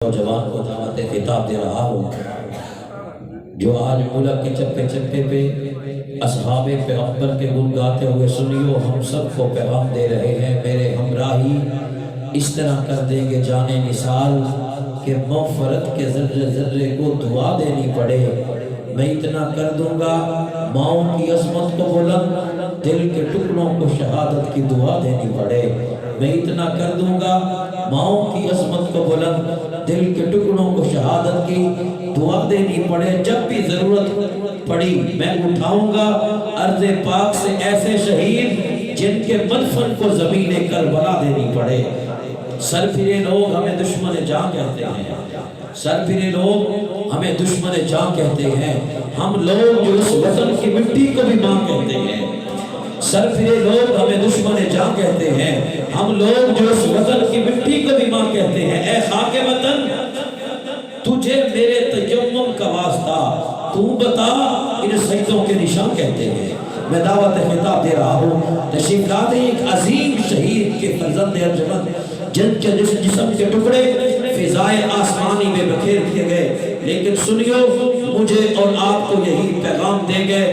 نوجوان کو دعوت خطاب دے رہا ہوں جو آج ملک کے چپے چپے پہ اصحاب پیغمبر کے گن گاتے ہوئے سنیو ہم سب کو پیغام دے رہے ہیں میرے ہمراہی اس طرح کر دیں گے جانے مثال کہ مغفرت کے ذرے ذرے کو دعا دینی پڑے میں اتنا کر دوں گا ماؤں کی عظمت کو بلند دل کے ٹکڑوں کو شہادت کی دعا دینی پڑے میں اتنا کر دوں گا ماؤں کی عظمت کو بلند دل کے ٹکڑوں کو شہادت کی دعا دینی پڑے جب بھی ضرورت پڑی میں اٹھاؤں گا ارض پاک سے ایسے شہید جن کے مدفن کو زمین کربلا دینی پڑے سر پھرے لوگ ہمیں دشمن جاں کہتے ہیں سر پھرے لوگ ہمیں دشمن جاں کہتے ہیں ہم لوگ جو اس وطن کی مٹی کو بھی ماں کہتے ہیں سر پھرے لوگ ہمیں دشمن جاں کہتے ہیں ہم لوگ جو اس وطن کی مٹی کو بھی ماں کہتے ہیں اے خاک وطن تجھے میرے تیمم کا واسطہ تو بتا ان سجدوں کے نشان کہتے ہیں میں دعوت خطاب دے رہا ہوں تشریف لا دیں ایک عظیم شہید کے فرزند ارجمند جن کے جسم کے ٹکڑے فضائے آسمانی میں بکھیر دیے گئے لیکن سنیو مجھے اور آپ کو یہی پیغام دیں گے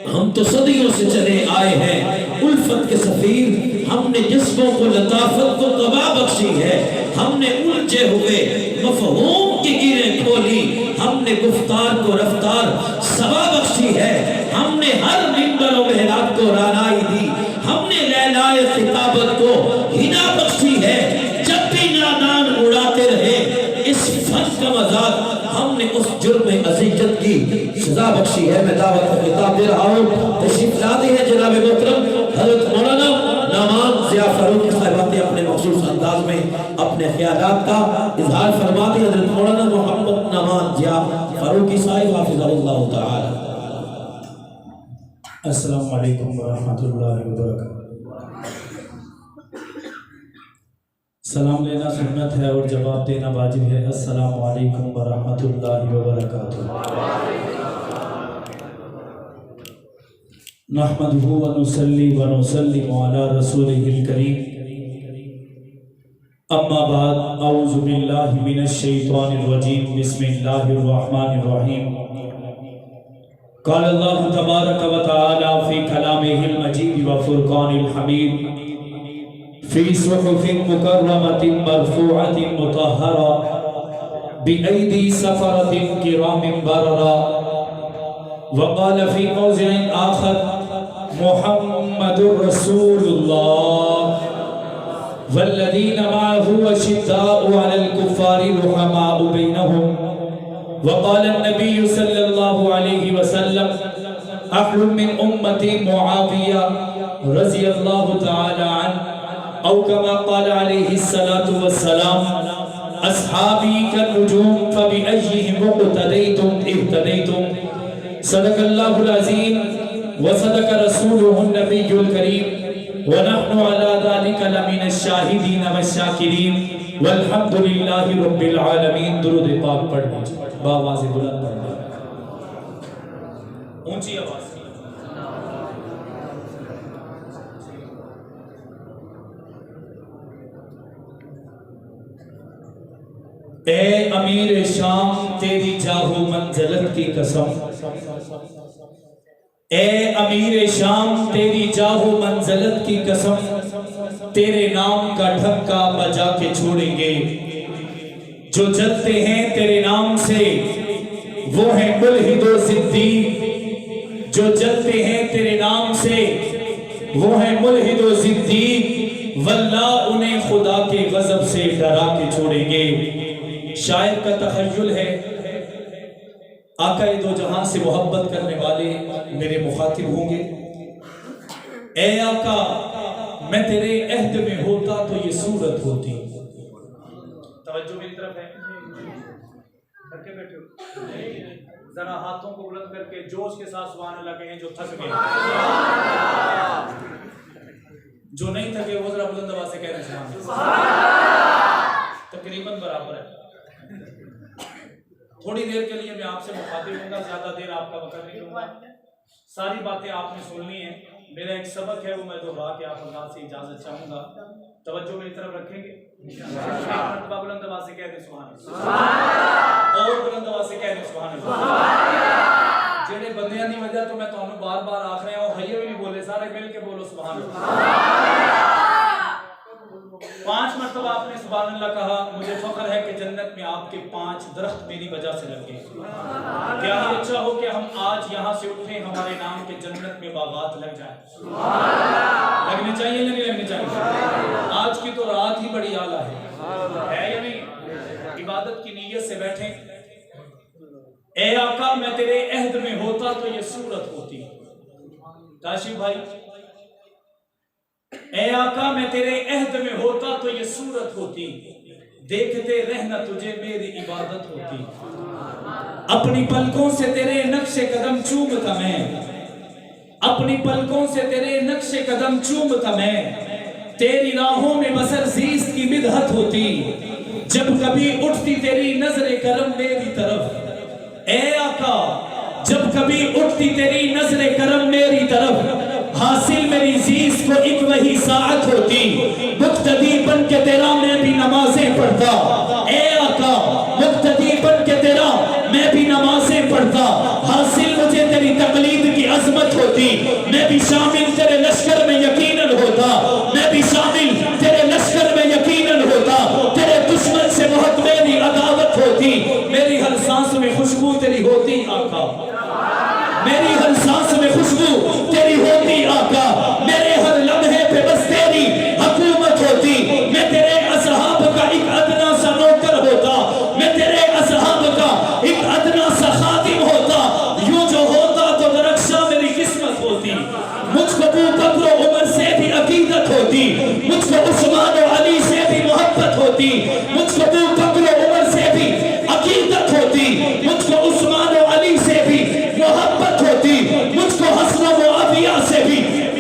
ہم تو صدیوں سے چلے آئے ہیں الفت کے سفیر ہم نے جسموں کو لطافت کو طبع بخشی ہے ہم نے الجھے ہوئے مفہوم کی گیریں کھولی ہم نے گفتار کو رفتار سبا بخشی ہے ہم نے ہر منبر و محراب کو رانائی دی ہم نے لیلائے خطابت کو ہنا بخشی ہے جب بھی نادان اڑاتے رہے اس فن کا مذاق ہم نے اس جرم عزیزت کی سزا بخشی ہے میں دعوت کا خطاب دے رہا ہوں تشریف لاتے ہیں جناب محترم حضرت مولانا نعمان ضیاء فاروقی صاحب اپنے مخصوص انداز میں اپنے خیالات کا اظہار فرماتے ہیں حضرت مولانا محمد نعمان ضیاء فاروقی صاحب حافظ اللہ تعالی السلام علیکم ورحمۃ اللہ وبرکاتہ سلام لینا سنت ہے اور جواب دینا واجب ہے السلام علیکم ورحمۃ اللہ وبرکاتہ نحمدہ ونصلی ونسلم علی رسولہ الکریم اما بعد اعوذ باللہ من الشیطان الرجیم بسم اللہ الرحمن الرحیم قال اللہ تبارک و تعالی فی کلامہ المجید و فرقان الحمید فی صحف مکرمۃ مرفوعۃ مطہرہ بأیدی سفرۃ کرام بررہ وقال فی موضع آخر محمد رسول اللہ والذین معه اشداء علی الکفار رحماء بینہم وقال النبی صلی اللہ علیہ وسلم احل من امتی معاویہ رضی اللہ تعالی عنہ او کما قال علیہ الصلاة والسلام اصحابی کالنجوم فبأیہم اقتدیتم اہتدیتم صدق اللہ العظیم وصدق رسولہ النبی الکریم ونحن على ذلك لمن الشاہدین والشاکرین والحمد للہ رب العالمین درود پاک پڑھ لیجئے باواز بلند پڑھ لیجئے اونچی آواز اے امیر شام تیری جاہو منزلت کی قسم اے امیر شام تیری جاہو منزلت کی قسم تیرے نام کا ڈھکا بجا کے چھوڑیں گے جو جلتے ہیں تیرے نام سے وہ ہیں ملحد و زدیق جو جلتے ہیں تیرے نام سے وہ ہیں ملحد و زدیق واللہ انہیں خدا کے غضب سے ڈرا کے چھوڑیں گے شاعر کا تخیل ہے آقا دو جہاں سے محبت کرنے والے میرے مخاطب ہوں گے اے آقا میں تیرے عہد میں ہوتا تو یہ صورت ہوتی توجہ میری طرف ہے کر کے بیٹھے ہو ذرا ہاتھوں کو بلند کر کے جوش کے ساتھ سبحان اللہ کہیں جو تھک گئے جو نہیں تھکے وہ ذرا بلند آواز سے کہہ رہے ہیں تقریباً برابر ہے تھوڑی دیر کے لیے میں آپ سے مخاطب ہوں گا زیادہ دیر آپ کا وقت نہیں لوں گا ساری باتیں آپ نے سن لی ہیں. میرا ایک سبق ہے وہ میں دوہرا کے آپ حضرات سے اجازت چاہوں گا. توجہ میری طرف رکھیں گے. مرتبہ بلند آواز سے کہہ دیں سبحان اللہ. اور بلند آواز سے کہہ دیں سبحان اللہ. جڑے بندیاں دی وجہ تو میں تانوں بار بار آکھ رہا ہوں ہئیے بھی نہیں بولے, سارے مل کے بولو سبحان اللہ. 5 مرتبہ آپ نے سبحان اللہ کہا. مجھے فخر ہے کہ جنت میں آپ کے 5 درخت میری وجہ سے لگے. کیا یہ اچھا ہو کہ ہم آج یہاں سے اٹھیں ہمارے نام کے جنت میں باغات لگ جائیں؟ لگنے چاہیے یا نہیں لگنے چاہیے؟ آج کی تو رات ہی بڑی اعلیٰ ہے یا نہیں؟ عبادت کی نیت سے بیٹھیں. اے آقا میں تیرے عہد میں ہوتا تو یہ صورت ہوتی. کاشف بھائی, اے آقا میں تیرے عہد میں ہوتا تو یہ صورت ہوتی. دیکھتے رہنا تجھے میری عبادت ہوتی. اپنی پلکوں سے تیرے نقش قدم چومتا میں, اپنی پلکوں سے تیرے نقش قدم چومتا میں. تیری راہوں میں بسر زیست کی مدحت ہوتی. جب کبھی اٹھتی تیری نظر کرم میری طرف. اے آقا جب کبھی اٹھتی تیری نظر کرم میری طرف, حاصل میری زیست کو ایک وہی ساعت ہوتی. مقتدی بن کے تیرا میں بھی نمازیں پڑھتا. اے آقا مقتدی بن کے تیرا میں بھی نمازیں پڑھتا. حاصل مجھے تیری تقلید کی عظمت ہوتی. میں بھی شامل تیرے لشکر میں یقیناً ہوتا. میں بھی شامل تیرے لشکر میں یقیناً ہوتا. تیرے دشمن سے بہت میری عداوت ہوتی. میری ہر سانس میں خوشبو تیری ہوتی آقا. میری ہر سانس میں خوشبو تیری ہوتی آقا. میرے ہر لمحے پہ بس تیری حکومت ہوتی. میں تیرے اصحاب کا ایک ادنا سا نوکر ہوتا. میں تیرے اصحاب کا ایک ادنا سا خادم ہوتا. یوں جو ہوتا تو درخشاں میری قسمت ہوتی. مجھ کو ابو بکر و عمر سے بھی عقیدت ہوتی. مجھ کو عثمان و علی سے بھی محبت ہوتی. مجھ کو ابو بکر و عمر سے بھی عقیدت ہوتی. مجھ کو عثمان و علی سے بھی محبت ہوتی. مجھ کو حسن و معاویہ سے بھی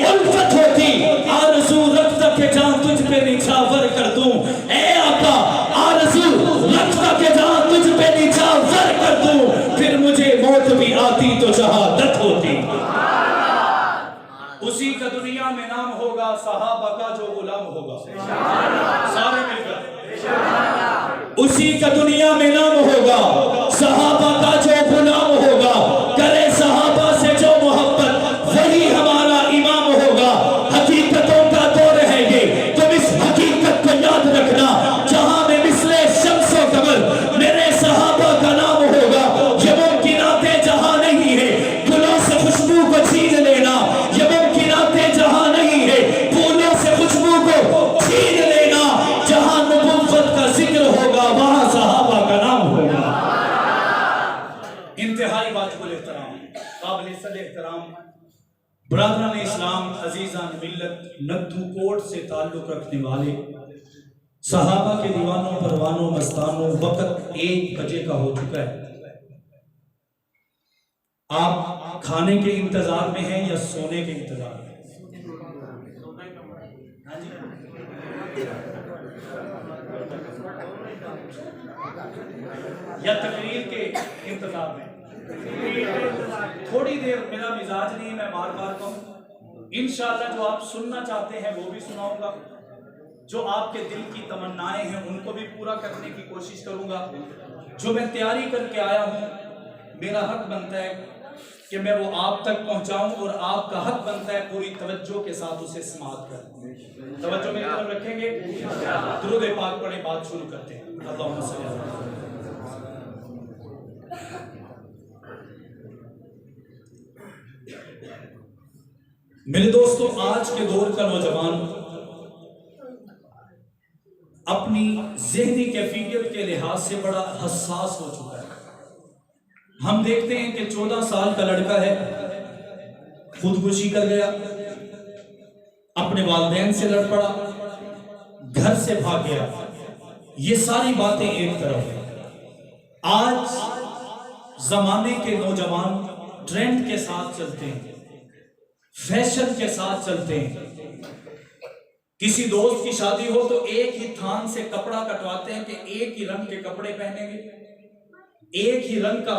الفت ہوتی. آرزو رکھتا کہ جان تجھ پہ نچھاور کر دوں. اے آقا آرزو رکھتا کہ جان تجھ پہ نچھاور کر دوں. پھر مجھے موت بھی آتی تو شہادت ہوتی. اسی کا دنیا میں نام ہوگا, صحابہ کا جو غلام ہوگا. سارے مل کر اسی کا دنیا میں نام ہوگا, صحابہ کا جو غلام ہوگا. کرے صحابہ سے جو محبت وہی ہمارا امام ہوگا. حقیقتوں کا دور ہے یہ, تم اس حقیقت کو یاد رکھنا. جہاں میں مثل شمس و قمر میرے صحابہ کا نام ہوگا. یہ ممکنات جہاں نہیں ہے گلوں سے خوشبو کو چھین لینا. یہ ممکنات جہاں نہیں ہے پھولوں سے خوشبو کو چھین لینا. جہاں نبوت کا ذکر ہوگا وہاں صحابہ کا نام ہوگا. انتہائی واجب الاحترام, قابل صد احترام برادران اسلام, عزیزان ملت, ندو کوٹ سے تعلق رکھنے والے صحابہ کے دیوانوں پروانوں مستانوں, وقت 1 بجے کا ہو چکا ہے. آپ کھانے کے انتظار میں ہیں یا سونے کے انتظار میں؟ یا تقریر کے انتظار میں؟ تھوڑی دیر, میرا مزاج نہیں میں بار بار کہوں. انشاءاللہ جو آپ سننا چاہتے ہیں وہ بھی سناؤں گا. جو آپ کے دل کی تمنائیں ہیں ان کو بھی پورا کرنے کی کوشش کروں گا. جو میں تیاری کر کے آیا ہوں میرا حق بنتا ہے کہ میں وہ آپ تک پہنچاؤں, اور آپ کا حق بنتا ہے پوری توجہ کے ساتھ اسے سماعت کریں. توجہ میری طرف رکھیں گے. درود پاک پڑھیں, بات شروع کرتے ہیں. اللہم صلی اللہ علیہ وسلم. میرے دوستو, آج کے دور کا نوجوان اپنی ذہنی کیفیت کے لحاظ سے بڑا حساس ہو چکا ہے. ہم دیکھتے ہیں کہ 14 سال کا لڑکا ہے, خودکشی کر گیا, اپنے والدین سے لڑ پڑا, گھر سے بھاگ گیا. یہ ساری باتیں ایک طرف ہیں. آج زمانے کے نوجوان ٹرینڈ کے ساتھ چلتے ہیں, فیشن کے ساتھ چلتے ہیں. کسی دوست کی شادی ہو تو ایک ہی تھان سے کپڑا کٹواتے ہیں کہ ایک ہی رنگ کے کپڑے پہنیں گے, ایک ہی رنگ کا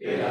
13।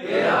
13।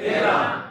13।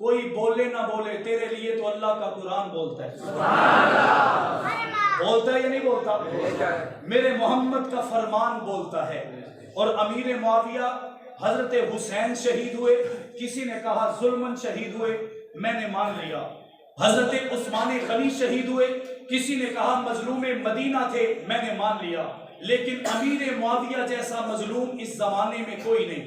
کوئی بولے نہ بولے، تیرے لیے تو اللہ کا قرآن بولتا ہے۔ بولتا ہے یا نہیں بولتا؟ میرے محمد کا فرمان بولتا ہے۔ اور امیر معاویہ حضرت حسین شہید ہوئے، کسی نے کہا ظلمن شہید ہوئے، میں نے مان لیا۔ حضرت عثمان غنی شہید ہوئے، کسی نے کہا مظلوم مدینہ تھے، میں نے مان لیا۔ لیکن امیر معاویہ جیسا مظلوم اس زمانے میں کوئی نہیں۔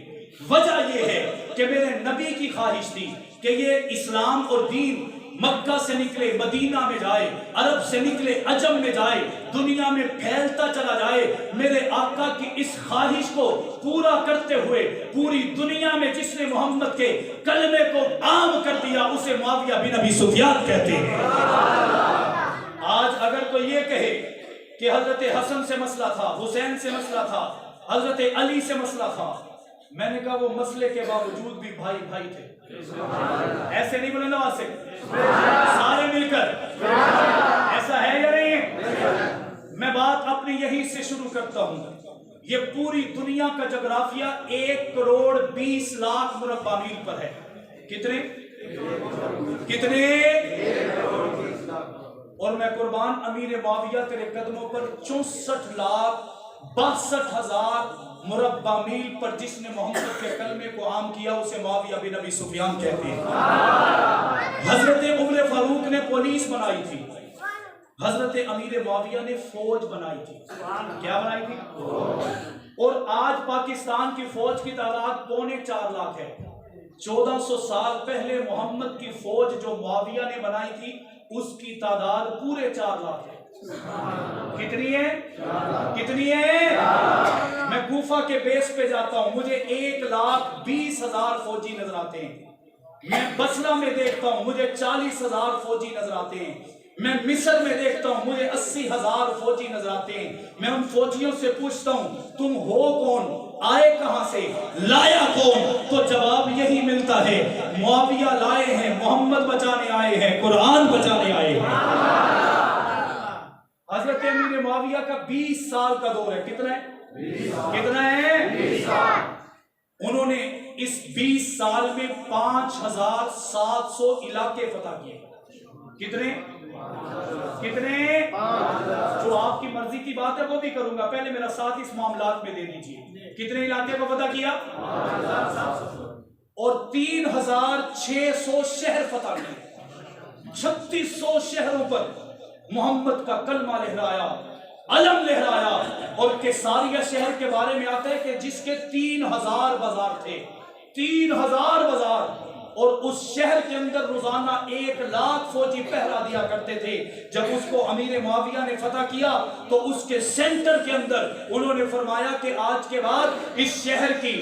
وجہ یہ ہے کہ میرے نبی کی خواہش تھی کہ یہ اسلام اور دین مکہ سے نکلے مدینہ میں جائے، عرب سے نکلے عجم میں جائے، دنیا میں پھیلتا چلا جائے۔ میرے آقا کی اس خواہش کو پورا کرتے ہوئے پوری دنیا میں جس نے محمد کے کلمے کو عام کر دیا اسے معاویہ بن ابی سفیان کہتے ہیں۔ آج اگر کوئی یہ کہے کہ حضرت حسن سے مسئلہ تھا، حسین سے مسئلہ تھا، حضرت علی سے مسئلہ تھا، میں نے کہا وہ مسئلے کے باوجود بھی بھائی بھائی تھے۔ ایسے نہیں بولے نواز سے سارے مل کر، ایسا ہے یا نہیں؟ میں بات اپنی یہی سے شروع کرتا ہوں۔ یہ پوری دنیا کا جغرافیہ 1,20,00,000 مربع میل پر ہے۔ کتنے؟ اور میں قربان امیر معاویہ تیرے قدموں پر 64,62,000 مربع میل پر جس نے محمد کے کلمے کو عام کیا اسے معاویہ بن ابی سفیان کہتے ہیں۔ حضرت عمر فاروق نے پولیس بنائی تھی، حضرت امیر معاویہ نے فوج بنائی تھی۔ کیا بنائی تھی؟ اور آج پاکستان کی فوج کی تعداد 3.25 لاکھ ہے۔ 1400 سال پہلے محمد کی فوج جو معاویہ نے بنائی تھی اس کی تعداد پورے 4 لاکھ ہے۔ کتنی ہے؟ میں کوفہ کے بیس پہ جاتا ہوں، مجھے 1,20,000 فوجی نظر آتے ہیں۔ میں بصرہ میں دیکھتا ہوں، مجھے 40,000 فوجی نظر آتے ہیں۔ میں مصر میں دیکھتا ہوں، مجھے 80,000 فوجی نظر آتے ہیں۔ میں ان فوجیوں سے پوچھتا ہوں تم ہو کون، آئے کہاں سے، لایا کون؟ تو جواب یہی ملتا ہے معاویہ لائے ہیں، محمد بچانے آئے ہیں، قرآن بچانے آئے ہیں۔ حضرت امیر معاویہ کا 20 سال کا دور ہے۔ کتنا ہے؟ انہوں نے اس 20 سال میں 5,700 علاقے فتح کیے۔ کتنے؟ جو آپ کی مرضی کی بات ہے وہ بھی کروں گا، پہلے میرا ساتھ اس معاملات میں دے دیجیے۔ کتنے علاقے کو فتح کیا؟ اور 3,600 شہر فتح کیے۔ 3,600 شہروں پر محمد کا کلمہ لہرایا، علم لہرایا۔ اور کیساریہ شہر کے بارے میں آتا ہے کہ جس کے 3,000 بازار تھے، 3,000 بازار، اور اس شہر کے اندر روزانہ 1,00,000 فوجی پہرا دیا کرتے تھے۔ جب اس کو امیر معاویہ نے فتح کیا تو اس کے سینٹر کے اندر انہوں نے فرمایا کہ آج کے بعد اس شہر کی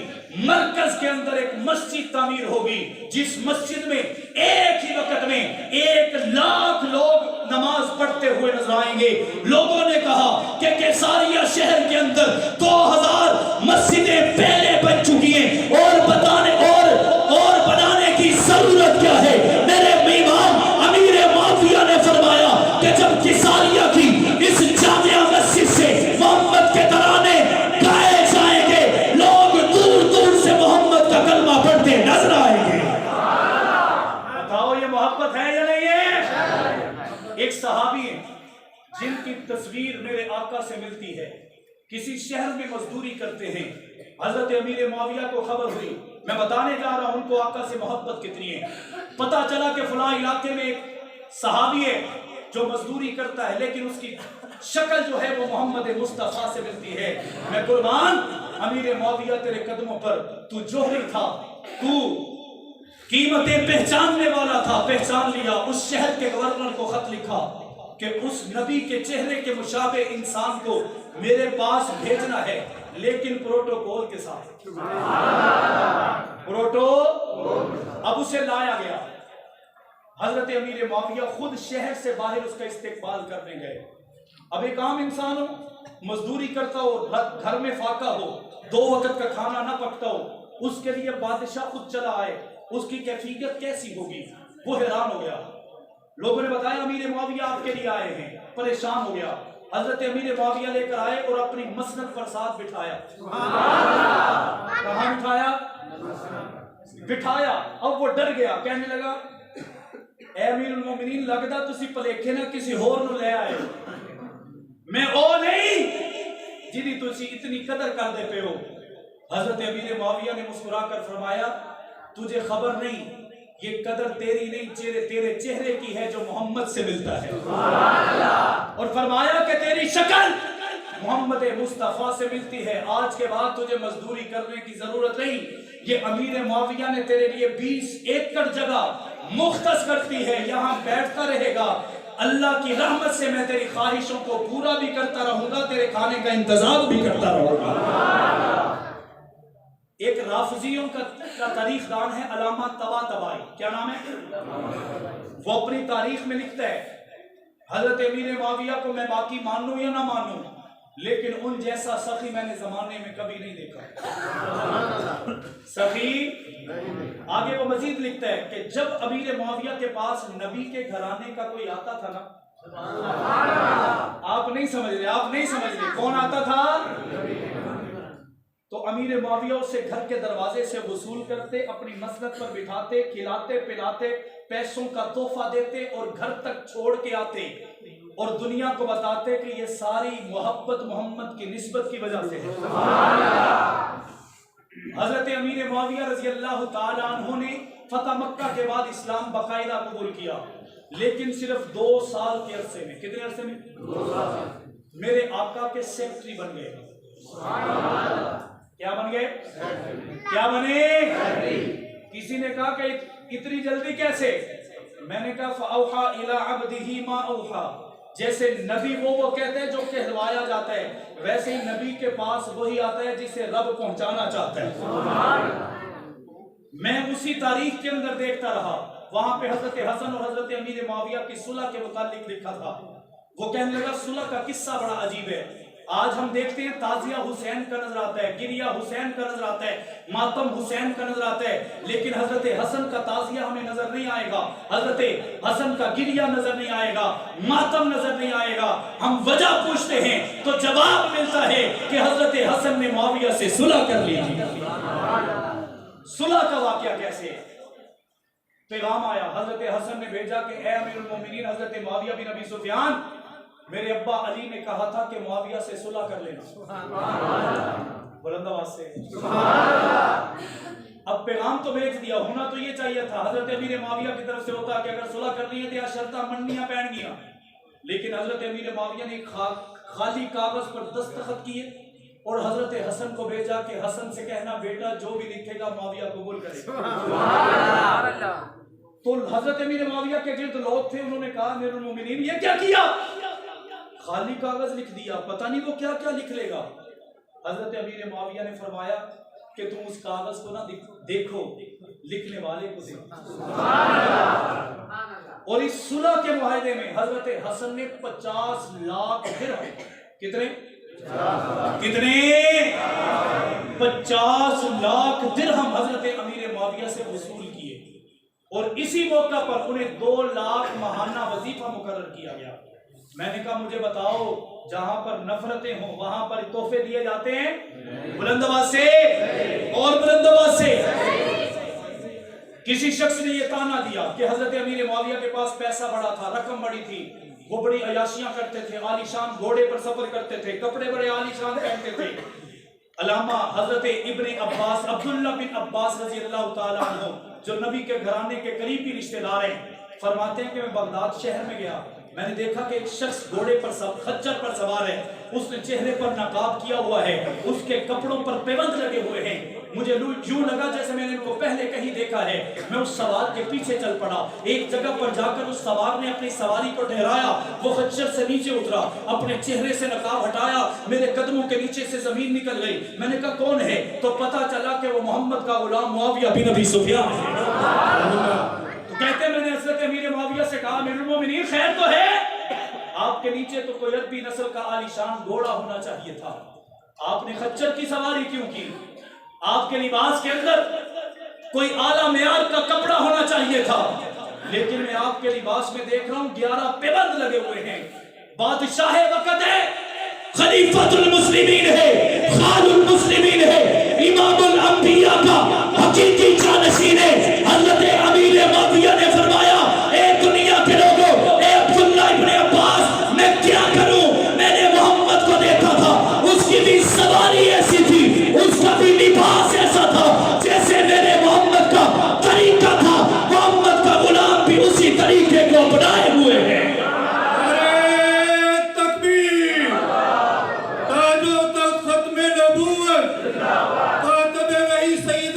مرکز کے اندر ایک مسجد تعمیر ہوگی، جس مسجد میں ایک ہی وقت میں 1,00,000 لوگ نماز پڑھتے ہوئے نظر آئیں گے۔ لوگوں نے کہا کہ کیساریہ شہر کے اندر 2,000 مسجدیں پہلے بن چکی ہیں اور بنانے کی ضرورت کیا ہے؟ میرے امام امیر معاویہ نے فرمایا کہ جب کیساریہ کی اس جامع مسجد سے محمد کے ترانے گائے جائیں گے، لوگ دور دور سے محمد کا کلمہ پڑھتے نظر آئیں گے۔ بتاؤ یہ محبت ہے یا نہیں ہے؟ ایک صحابی ہیں جن کی تصویر میرے آقا سے ملتی ہے، کسی شہر میں مزدوری کرتے ہیں۔ حضرت امیر معاویہ کو خبر ہوئی، میں بتانے جا رہا ہوں ان کو آقا سے محبت کتنی ہے۔ پتہ چلا کہ فلاں علاقے میں ایک صحابی ہے جو مزدوری کرتا ہے، لیکن اس کی شکل جو ہے وہ محمد مصطفیٰ سے ملتی ہے۔ میں قربان امیر معاویہ تیرے قدموں پر، تو جوہری تھا، تو قیمتیں پہچاننے والا تھا، پہچان لیا۔ اس شہر کے گورنر کو خط لکھا کہ اس نبی کے چہرے کے مشابہ انسان کو میرے پاس بھیجنا ہے، لیکن پروٹوکول کے ساتھ۔ اب اسے لایا گیا۔ حضرت امیر معاویہ خود شہر سے باہر اس کا استقبال کرنے گئے۔ اب ایک عام انسان ہو، مزدوری کرتا ہو، گھر میں فاقہ ہو، 2 وقت کا کھانا نہ پکتا ہو، اس کے لیے بادشاہ خود چلا آئے، اس کی کیفیت کیسی ہوگی؟ وہ حیران ہو گیا۔ لوگوں نے بتایا امیر معاویہ آپ کے لیے آئے ہیں، پریشان ہو گیا۔ حضرت امیر معاویہ لے کر آئے اور اپنی مسند پر ساتھ بٹھایا۔ کہاں بٹھایا؟ بٹھایا، اب وہ ڈر گیا، کہنے لگا اے امیر المومنین لگدا تسی پلیکھے نہ کسی ہور نو لے آئے، میں او نہیں جدی تسی اتنی قدر کر دے پے ہو۔ حضرت امیر معاویہ نے مسکرا کر فرمایا تجھے خبر نہیں یہ قدر تیری نہیں تیرے چہرے کی ہے جو محمد سے ملتا ہے، اور فرمایا کہ تیری شکل محمد مصطفیٰ سے ملتی ہے، آج کے بعد تجھے مزدوری کرنے کی ضرورت نہیں۔ یہ امیر معاویہ نے تیرے لیے 20 ایکڑ جگہ مختص کرتی ہے، یہاں بیٹھتا رہے گا، اللہ کی رحمت سے میں تیری خواہشوں کو پورا بھی کرتا رہوں گا، تیرے کھانے کا انتظام بھی کرتا رہوں گا۔ ایک رافضیوں کا تاریخ دان ہے علامہ طباطبائی، کیا نام ہے؟ وہ اپنی تاریخ میں لکھتا ہے حضرت امیر معاویہ کو میں باقی مانوں یا نہ مانوں لیکن ان جیسا سخی میں نے زمانے میں کبھی نہیں دیکھا۔ سخی آگے وہ مزید لکھتا ہے کہ جب امیر معاویہ کے پاس نبی کے گھرانے کا کوئی آتا تھا نا، آپ نہیں سمجھ رہے کون آتا تھا، تو امیر معاویہ اسے گھر کے دروازے سے وصول کرتے، اپنی مسند پر بٹھاتے، کھلاتے پلاتے، پیسوں کا تحفہ دیتے اور گھر تک چھوڑ کے آتے اور دنیا کو بتاتے کہ یہ ساری محبت محمد کی نسبت کی وجہ سے ہے۔ حضرت امیر معاویہ رضی اللہ تعالیٰ عنہ نے فتح مکہ کے بعد اسلام باقاعدہ قبول کیا، لیکن صرف 2 سال کے عرصے میں، کتنے عرصے میں؟ 2 سال میرے آقا کے سیکٹری بن گئے۔ کیا بن گئے؟ کیا بنے؟ کسی نے کہا کہ اتنی جلدی کیسے؟ میں نے کہا فَأَوْحَا إِلَىٰ عَبْدِهِ مَا أَوْحَا، جیسے نبی وہ کہتے ہیں جو کہلوایا جاتا ہے، ویسے ہی نبی کے پاس وہی آتا ہے جسے رب پہنچانا چاہتا ہے۔ میں اسی تاریخ کے اندر دیکھتا رہا، وہاں پہ حضرت حسن اور حضرت امیر معاویہ کی صلح کے متعلق لکھا تھا۔ وہ کہنے لگا صلح کا قصہ بڑا عجیب ہے، آج ہم دیکھتے ہیں تعزیہ حسین کا نظر آتا ہے، گریہ حسین کا نظر آتا ہے، ماتم حسین کا نظر آتا ہے، لیکن حضرت حسن کا تعزیہ ہمیں نظر نہیں آئے گا، حضرت حسن کا گریہ نظر نہیں آئے گا، ماتم نظر نہیں آئے گا۔ ہم وجہ پوچھتے ہیں تو جواب ملتا ہے کہ حضرت حسن نے معاویہ سے صلح کر لی تھی۔ صلح کا واقعہ کیسے؟ پیغام آیا، حضرت حسن نے بھیجا کہ اے امیر المومنین حضرت معاویہ بن ابی سفیان، میرے ابا علی نے کہا تھا کہ معاویہ سے صلح کر لینا، بلند آواز سے۔ اب پیغام تو بھیج دیا، ہونا تو یہ چاہیے تھا، حضرت امیر معاویہ کی طرف سے ہوتا کہ اگر صلح کرنی ہے تو یا شرطہ منڈیاں پہن گیا، لیکن حضرت امیر معاویہ نے خالی کاغذ پر دستخط کیے اور حضرت حسن کو بھیجا کہ حسن سے کہنا بیٹا جو بھی لکھے گا معاویہ قبول کرے۔ تو حضرت امیر معاویہ کے گرد لوگ تھے، انہوں نے کہا امیر المومنین یہ کیا کیا؟ خالی کاغذ لکھ دیا، پتہ نہیں وہ کیا کیا لکھ لے گا۔ حضرت امیر معاویہ نے فرمایا کہ تم اس کاغذ کو نہ دیکھو، لکھنے والے کو دیکھو۔ اور اس صلح کے معاہدے میں حضرت حسن نے 50 لاکھ درہم، کتنے 50 لاکھ درہم حضرت امیر معاویہ سے وصول کیے، اور اسی موقع پر انہیں 2 لاکھ ماہانہ وظیفہ مقرر کیا گیا۔ میں نے کہا مجھے بتاؤ جہاں پر نفرتیں ہوں وہاں پر تحفے دیے جاتے ہیں؟ بلند آواز سے اور بلند آواز سے۔ کسی شخص نے یہ تانا دیا کہ حضرت امیر معاویہ کے پاس پیسہ بڑا تھا، رقم بڑی تھی، وہ بڑی عیاشیاں کرتے تھے، عالی شان گھوڑے پر سفر کرتے تھے، کپڑے بڑے عالی شان پہنتے تھے۔ علامہ حضرت ابن عباس عبداللہ بن عباس رضی اللہ تعالیٰ عنہ جو نبی کے گھرانے کے قریبی رشتہ دار ہیں، فرماتے ہیں کہ میں بغداد شہر میں گیا، میں نے دیکھا کہ ایک شخص گھوڑے پر خچر پر سوار ہے، اس نے چہرے پر نقاب کیا ہوا ہے، اس کے کپڑوں پر پیبند لگے ہوئے ہیں، مجھے یوں لگا جیسے میں نے ان کو پہلے کہیں دیکھا ہے۔ میں اس سوار کے پیچھے چل پڑا، ایک جگہ پر جا کر اس سوار نے اپنی سواری کو ٹھہرایا، وہ خچر سے نیچے اترا، اپنے چہرے سے نقاب ہٹایا، میرے قدموں کے نیچے سے زمین نکل گئی۔ میں نے کہا کون ہے؟ تو پتا چلا کہ وہ محمد کا غلام معاویہ بن ابی سفیان ہے۔ تو کہتے میں نے حضرت امیر معاویہ سے کہا امیر المومنین خیر تو ہے؟ آپ کے نیچے تو کوئی عربی نسل کا عالی شان گھوڑا ہونا چاہیے تھا، آپ نے خچر کی سواری کیوں کی؟ آپ کے لباس کے اندر کوئی اعلیٰ معیار کا کپڑا ہونا چاہیے تھا، لیکن میں آپ کے لباس میں دیکھ رہا ہوں 11 پیبند لگے ہوئے ہیں۔ بادشاہ وقت ہے، خلیفۃ المسلمین ہے، خال المسلمین ہے، امام الانبیاء کا حقیقی جانشین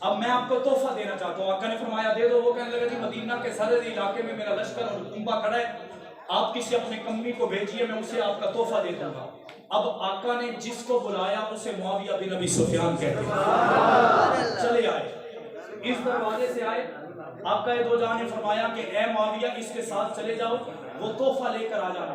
اب میں آپ کو تحفہ دینا چاہتا ہوں. آقا نے فرمایا دے دو. وہ کہنے لگا جی مدینہ کے سرحدی علاقے میں میرا لشکر اور کنبہ کھڑا ہے, آپ کسی اپنے کمی کو بھیجیے, میں اسے آپ کا تحفہ دے دوں گا. اب آقا نے جس کو بلایا اسے معاویہ بن ابی سفیان کہتے ہیں. چلے آئے, اس دروازے سے آئے. آقا دو جہاں نے فرمایا کہ اے معاویہ اس کے ساتھ چلے جاؤ, وہ تحفہ لے کر آ جانا.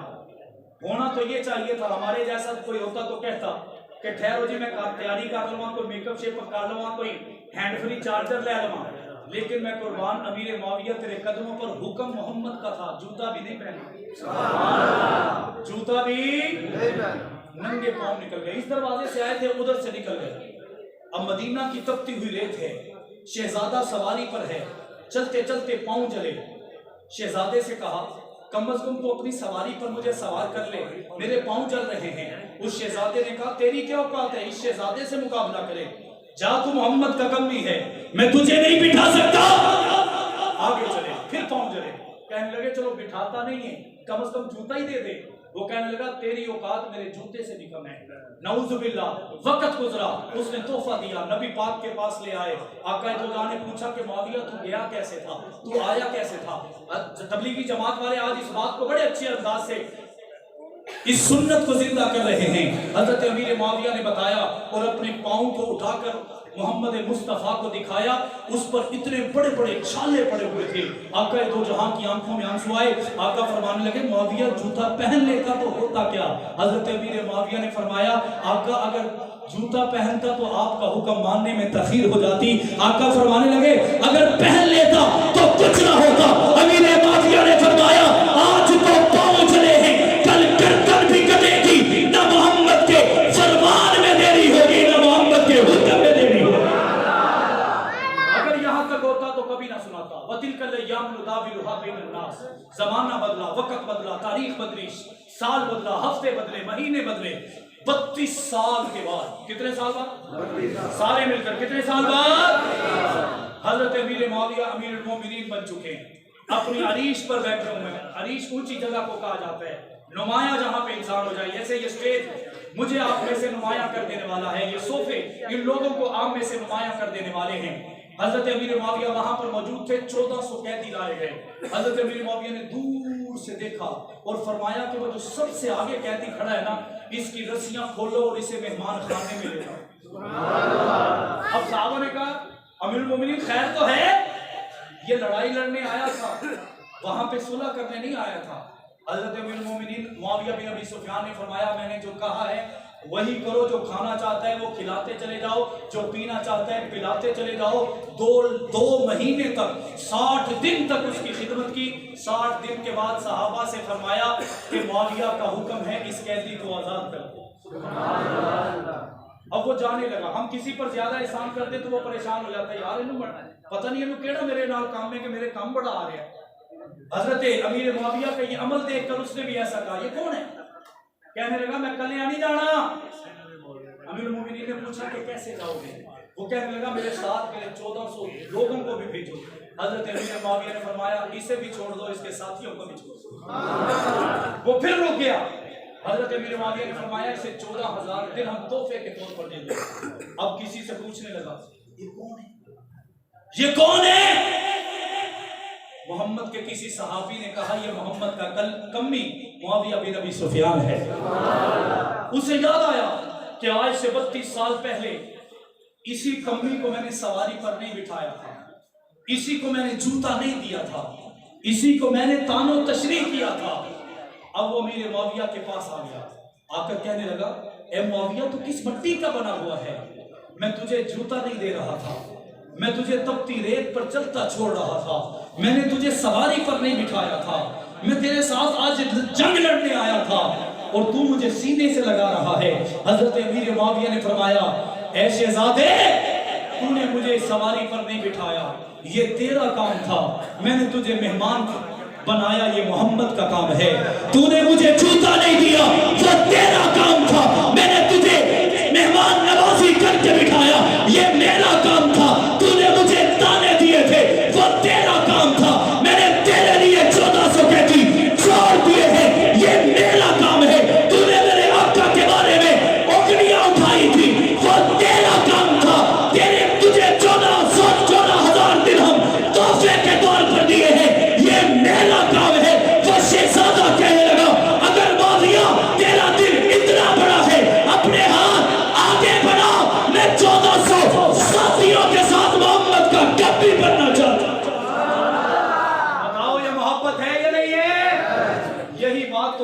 ہونا تو یہ چاہیے تھا, ہمارے جیسا کوئی ہوتا تو کہتا کہ ٹھہرو جی میں تیاری کر لوں, کوئی میک اپ شیپ کر لوں, کوئی ہینڈ فری چارجر لے لوں. لیکن میں قربان امیر معاویہ تیرے قدموں پر حکم محمد کا تھا, جوتا بھی نہیں پہنا, جوتا بھی ننگے پاؤں نکل گئے. اس دروازے سے آئے تھے, ادھر سے نکل گئے. اب مدینہ کی تپتی ہوئی ریت ہے, شہزادہ سواری پر ہے, چلتے چلتے پاؤں جلے. شہزادے سے کہا کم از کم تو اپنی سواری پر مجھے سوار کر لے, میرے پاؤں جل رہے ہیں. اس شہزادے نے کہا تیری کیا اوقات ہے اس شہزادے سے مقابلہ کرے, جا تو محمد کا کمی ہے, میں تجھے نہیں بٹھا سکتا. آگے چلے, پھر پاؤں جلے. کہنے لگے چلو بٹھاتا نہیں ہے, کم از کم جوتا ہی دے دے. وہ کہنے لگا تیری اوقات میرے جوتے سے بھی کم ہے. نعوذ باللہ. وقت گزرا, اس نے تحفہ دیا, نبی پاک کے پاس لے آئے. آقا دو جہاں نے پوچھا کہ معاویہ تو گیا کیسے تھا, تو آیا کیسے تھا. تبلیغی جماعت والے آج اس بات کو بڑے اچھے انداز سے اس سنت کو زندہ کر رہے ہیں. حضرت امیر معاویہ نے بتایا اور اپنے پاؤں کو اٹھا کر محمد مصطفیٰ کو دکھایا. اس پر اتنے بڑے بڑے چھالے پڑے ہوئے تھے. آقا دو جہاں کی آنکھوں میں آنسو آئے. آقا فرمانے لگے معاویہ جوتا پہن لیتا تو ہوتا کیا. حضرت امیر معاویہ نے فرمایا آقا اگر جوتا پہنتا تو آپ کا حکم ماننے میں تاخیر ہو جاتی. آقا فرمانے لگے اگر پہن لیتا تو کچھ نہ ہوتا. امیر معاویہ نے فرمایا آج تو پاؤں چلے ہیں, کل گردن بھی کٹے گی. نہ محمد کے فرمان میں دیری ہوگی, نہ محمد کے حکم میں دیری ہوگی. اگر یہاں تک ہوتا تو کبھی نہ سناتا. وَتِلْكَ الْأَيَّامُ نُدَاوِلُهَا بَيْنَ النَّاسِ. زمانہ بدلا, وقت بدلا, تاریخ بدلی, سال بدلا, ہفتے بدلے, مہینے بدلے. 32 سال کے بعد, کتنے سال بعد, سارے مل کر کتنے سال بعد, حضرت امیر معاویہ امیر المومنین بن چکے ہیں. اپنی عریش پر بیٹھے ہوئے ہیں. عریش اونچی جگہ کو کہا جاتا ہے, نمایاں جہاں پہ انسان ہو جائے. جیسے یہ سٹیج مجھے آپ میں سے نمایاں کر دینے والا ہے, یہ صوفے ان لوگوں کو آپ میں سے نمایاں کر دینے والے ہیں. حضرت امیر معاویہ وہاں پر موجود تھے. 1400 قیدی لائے گئے. حضرت امیر معاویہ نے دور سے دیکھا اور فرمایا کہ وہ جو سب سے آگے قیدی کھڑا ہے نا, اس کی رسیاں کھولو اور اسے مہمان خانے میں لے جاؤ. اب صحابہ نے کہا امیر المومنین خیر تو ہے, یہ لڑائی لڑنے آیا تھا, وہاں پہ صلح کرنے نہیں آیا تھا. حضرت امیر المومنین معاویہ بن ابی سفیان نے فرمایا میں نے جو کہا ہے وہی کرو. جو کھانا چاہتا ہے وہ کھلاتے چلے جاؤ, جو پینا چاہتا ہے پلاتے چلے جاؤ. 2 مہینے تک 60 دن تک اس کی خدمت کی. 60 دن کے بعد صحابہ سے فرمایا کہ معاویہ کا حکم ہے اس قیدی کو آزاد کر دو. اب وہ جانے لگا. ہم کسی پر زیادہ احسان کر دیں تو وہ پریشان ہو جاتا ہے, یار انہوں پتہ نہیں انہوں کیڑا میرے نال کام میں کہ میرے کام بڑا آ رہا ہے. حضرت امیر معاویہ کا یہ عمل دیکھ کر اس نے بھی ایسا کہا یہ کون ہے. کہنے لگا میں کلیاں نہیں جانا. امیر المومنین نے پوچھا کہ کیسے جاؤ گے. وہ کہنے لگا میرے ساتھ میرے 1400 لوگوں کو بھی بھیجو. حضرت امیر معاویہ نے فرمایا اسے بھی چھوڑ دو, اس کے ساتھیوں کو بھی چھوڑ دو. وہ پھر رک گیا. حضرت امیر معاویہ نے فرمایا اسے 14,000 درہم تحفے کے طور پر دے دو. اب کسی سے پوچھنے لگا یہ کون ہے, یہ کون ہے. محمد کے کسی صحابی نے کہا یہ محمد کا کمی معاویہ بن ابی سفیان ہے. اسے یاد آیا کہ آج سے 32 سال پہلے اسی کمی کو میں نے سواری پر نہیں بٹھایا تھا, اسی کو میں نے جوتا نہیں دیا تھا, اسی کو میں نے تان و تشریح کیا تھا. اب وہ امیر معاویہ کے پاس آ گیا. آ کر کہنے لگا اے معاویہ تو کس مٹی کا بنا ہوا ہے. میں تجھے جوتا نہیں دے رہا تھا, میں تجھے تپتی ریت پر چلتا چھوڑ رہا تھا, میں نے تجھے سواری پر نہیں بٹھایا تھا, میں تیرے ساتھ آج جنگ لڑنے آیا تھا اور تو مجھے سینے سے لگا رہا ہے. حضرت امیر معاویہ نے فرمایا اے شہزادے تو نے مجھے سواری پر نہیں بٹھایا, یہ تیرا کام تھا. میں نے تجھے مہمان بنایا, یہ محمد کا کام ہے. تو نے مجھے جوتا نہیں دیا, وہ تیرا کام تھا. میں نے تجھے مہمان نوازی کر کے بٹھایا, یہ میرا کام تھا. تو نے مجھے تانے دیے تھے, وہ تیرا کام تھا. میں نے تیرے لیے 1400 قیدی چھوڑ دیے ہیں, یہ میرا کام ہے. تو نے میرے آقا کے بارے میں اگنیاں اٹھائی تھی, وہ تیرا کام تھا. تجھے 1400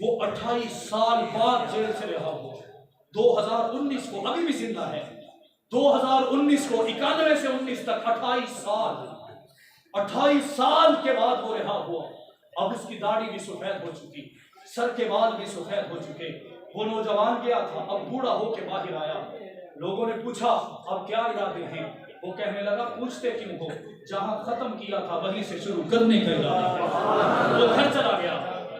وہ 28 سال بعد جیل سے رہا ہوا، 2019 کو ابھی بھی زندہ ہے، 2019 کو 91 سے 19 تک 28 سال کے بعد وہ رہا ہوا۔ اب اس کی داڑھی بھی سفید ہو چکی، سر کے بال بھی سفید ہو چکے۔ وہ نوجوان گیا تھا، اب بوڑھا ہو کے باہر آیا۔ لوگوں نے پوچھا اب کیا ارادے ہیں؟ وہ کہنے لگا پوچھتے کیوں ہو، جہاں ختم کیا تھا وہیں سے شروع کرنے کا ارادہ ہے۔ وہ گھر چلا گیا،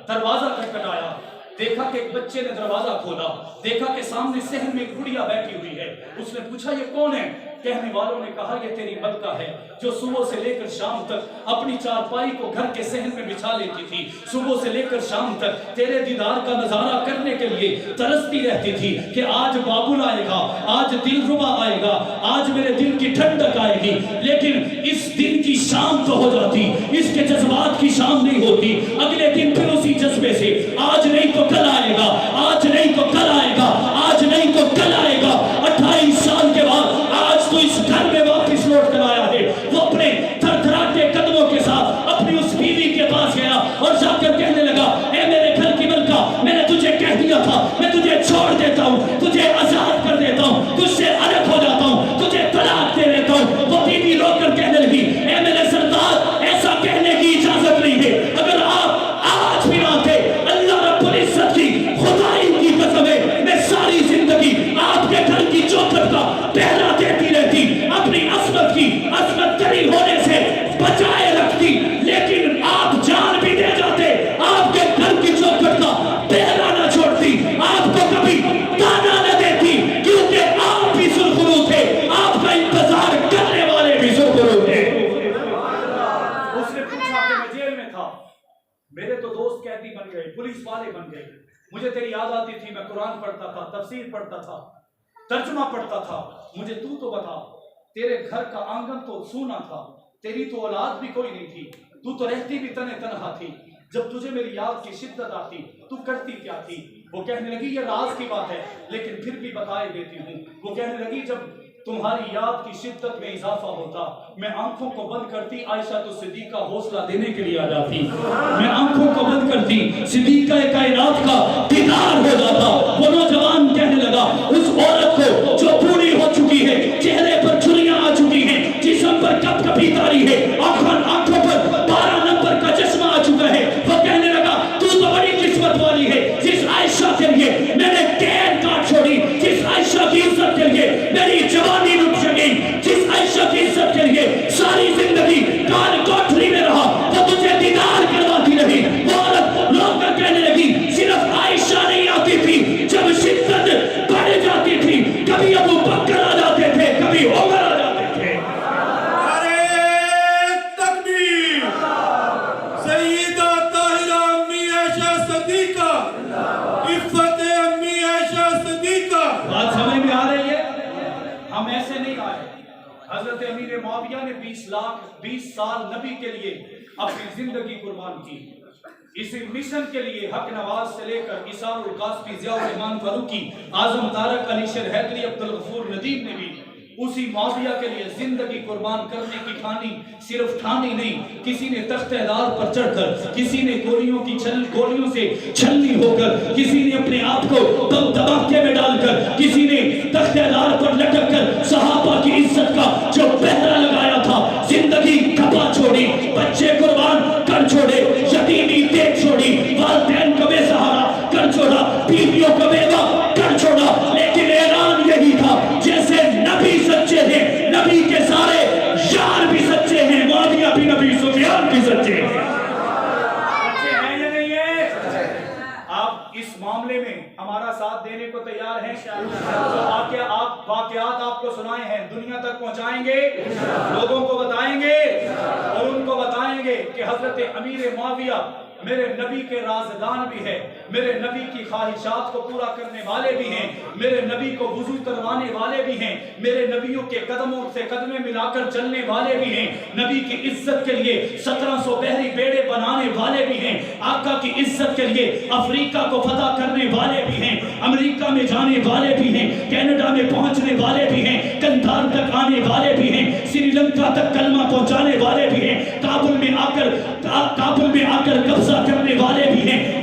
دروازہ کھٹکھٹایا، دیکھا کہ ایک بچے نے دروازہ کھولا، دیکھا کہ سامنے صحن میں ایک بڑھیا بیٹھی ہوئی ہے۔ اس نے پوچھا یہ کون ہے؟ کہنے والوں نے کہا یہ تیری ملکہ ہے جو صبح سے لے کر شام تک اپنی چارپائی کو گھر کے صحن میں بچھا لیتی تھی، صبح سے لے کر شام تک تیرے دیدار کا نظارہ کرنے کے لیے ترستی رہتی تھی کہ آج بابل آئے گا، آج دلربا آئے گا، آج میرے دل کی ٹھنڈک آئے گی۔ لیکن اس دن کی شام تو ہو جاتی، اس کے جذبات کی شام نہیں ہوتی۔ اگلے دن پھر اسی جذبے سے آج نہیں تو کل آئے گا، آج نہیں تو کل آئے گا، آج نہیں تو کل آئے گا۔ 28 سال کے بعد آج تو اس گھر میں واپس لوٹ کر آیا ہے۔ وہ اپنے تھر تھراتے قدموں کے ساتھ اپنی اس بیوی کے پاس گیا اور جا کر کہنے لگا اے میرے گھر کی ملکہ، میں نے تجھے کہہ دیا تھا میں تجھے چھوڑ دیتا ہوں، تجھے آزاد کر دیتا ہوں، تجھ سے الگ ہو جاتا ہوں، تجھے طلاق دے دیتا ہوں۔ وہ بیوی رو کر کہنے لگی اے میرے سردار ایسا کہنے کی اجازت نہیں ہے، اگر آپ آج بھی نہ تھے اللہ رب العزت کی خدائی کی قسم ہے میں ساری زندگی آپ کے گھر کی چوکھٹ کا پہرا دیتی رہتی، اپنی عصمت کری ہونے سے بچائے رکھتی، لیکن آپ جان بھی دے جاتے، آپ کے گھر کی چوکھٹ کا پہرا نہ چھوڑتی، آپ کو کبھی تانا نہ دیتی، کیونکہ آپ بھی سرخرو تھے، آپ کا انتظار کرنے والے بھی سرخرو تھے۔ اس نے پوچھا کہ میں جیل میں تھا، میرے تو دوست قیدی بن گئے، پولیس والے بن گئے، مجھے تیری یاد آتی تھی، میں قرآن پڑھتا تھا، تفسیر پڑھتا تھا، ترجمہ پڑھتا تھا، مجھے تو بتا تیرے گھر کا آنگن تو سونا تھا، تیری تو اولاد بھی کوئی نہیں تھی، تو رہتی بھی تنہا تھی، جب تجھے میری یاد کی شدت آتی تو کرتی کیا تھی؟ وہ کہنے لگی یہ راز کی بات ہے لیکن پھر بھی بتائے دیتی ہوں۔ وہ کہنے لگی جب تمہاری یاد کی شدت میں اضافہ ہوتا میں آنکھوں کو بند کرتی، عائشہ تو صدیقہ حوصلہ دینے کے لیے آ جاتی، میں آنکھوں کو بند کرتی، صدیقہ کائنات کا دیدار ہو جاتا۔ وہ نوجوان کہنے لگا اس عورت کو جو بوڑھی ہو چکی ہے، چہرے پر جھریاں آ چکی ہیں، جسم پر کپ کپی تاری ہے، آنکھوں پر 12 نمبر کا چشمہ آ چکا ہے، وہ کہنے لگا تو بڑی قسمت والی ہے جس عائشہ کے لیے میں نے قید کاٹ چھوڑی، جس عائشہ کی عزت کے لیے میری جوانی رک گئی، جس عائشہ کی عزت کے لیے ساری زندگی کان کوٹری میں رہا، وہ تجھے دیدار کرواتی رہی۔ وہ عورت رو کر کہنے لگی صرف عائشہ نہیں آتی تھی، جب شدت بڑھ جاتی تھی کبھی ابو بکر آ جاتے تھے، کبھی عمر آ جاتے تھے۔ تکبیر! سیدہ طاہرہ امی عائشہ صدیقہ، عفت امی عائشہ صدیقہ۔ بات سمجھ میں آ رہی ہے؟ ہم ایسے نہیں آئے۔ حضرت امیر معاویہ نے 20 سال نبی کے لیے اپنی زندگی قربان کی۔ اسی مشن کے لیے حق نواز سے لے کر اسار القاسمی، ضیاء الرحمان فاروقی، اعظم طارق، علی شیر حیدری، عبدالغفور ندیم نے بھی اسی معاویہ کے لیے زندگی قربان کرنے کی ٹھانی، صرف ٹھانی نہیں، کسی نے تخت دار پر چڑھ کر، کسی نے گولیوں سے چھلنی ہو کر، کسی نے اپنے آپ کو بم دھماکے میں ڈال کر، کسی نے تخت دار پر لٹک کر صحابہ کی عزت کا جو پہرا لگایا تھا زندگی کھپا چھوڑی، بچے قربان کر چھوڑے، یتیمی دیکھ چھوڑی، والدین کو بے سہارا کر چھوڑا، بیویوں کو بیوہ کر چھوڑا، لیکن اعلان یہی تھا جیسے نبی سچے ہیں، نبی کے سارے یار بھی سچے ہیں، معاویہ بھی نبی، سفیان بھی سچے ہیں۔ سچے ہیں یا نہیں ہے؟ آپ اس معاملے میں ہمارا ساتھ دینے کو تیار ہیں؟ جو واقعات آپ کو سنائے ہیں دنیا تک پہنچائیں گے، لوگوں کو بتائیں گے اور ان کو بتائیں گے کہ حضرت امیر معاویہ میرے نبی کے رازدان بھی ہے، میرے نبی کی خواہشات کو پورا کرنے والے بھی ہیں، میرے نبی کو وضو کروانے والے بھی ہیں، میرے نبیوں کے قدموں سے قدمیں ملا کر چلنے والے بھی ہیں، نبی کی عزت کے لیے 1700 بحری بیڑے بنانے والے بھی ہیں، آقا کی عزت کے لیے افریقہ کو فتح کرنے والے بھی ہیں، امریکہ میں جانے والے بھی ہیں، کینیڈا میں پہنچنے والے بھی ہیں، کندھار تک آنے والے بھی ہیں، سری لنکا تک کلمہ پہنچانے والے بھی ہیں، کابل میں آ کر قبضہ کرنے والے بھی ہیں،